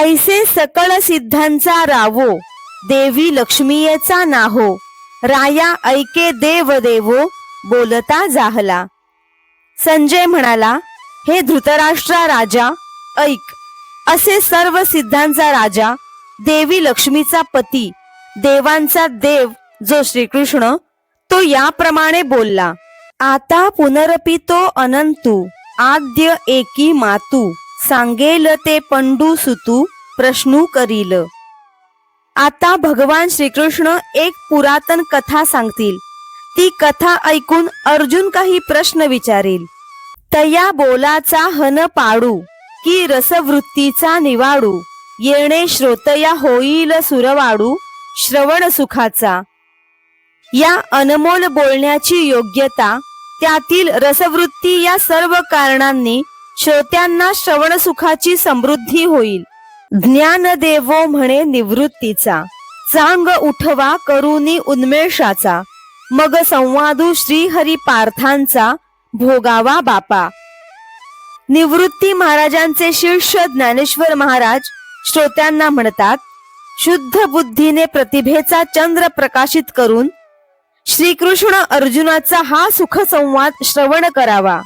ऐसे सकळ सिद्धांचा रावो, देवी लक्ष्मीयेचा नाहो, राया ऐके देव देवो, बोलता जाहला. संजय म्हणाला, हे धृतराष्ट्रा राजा, ऐक. असे सर्व सिद्धांचा राजा, देवी लक्ष्मीचा पती, देवांचा देव जो श्रीकृष्ण, तो याप्रमाणे बोलला. आता पुनरपि तो अनंतू, आद्य एकी मातू, सांगेल ते पंडू सुतू, प्रश्नू करील. आता भगवान श्रीकृष्ण एक पुरातन कथा सांगतील. ती कथा ऐकून अर्जुन काही प्रश्न विचारील. तया बोलाचा हन पाडू, की रसवृत्तीचा निवाडू, येणे श्रोतया होईल सुरवाडू, श्रवण सुखाचा. या अनमोल बोलण्याची योग्यता, त्यातील रसवृत्ती या सर्व कारणांनी श्रोत्यांना श्रवण सुखाची समृद्धी होईल. ज्ञान देवो म्हणे निवृत्तीचा, चांग उठवा करुनी उन्मेषाचा, मग संवादू श्रीहरी पार्थांचा, भोगावा बापा. निवृत्ती महाराजांचे शिष्य ज्ञानेश्वर महाराज श्रोत्यांना म्हणतात, शुद्ध बुद्धीने प्रतिभेचा चंद्र प्रकाशित करून श्रीकृष्ण अर्जुनाचा हा सुखसंवाद श्रवण करावा.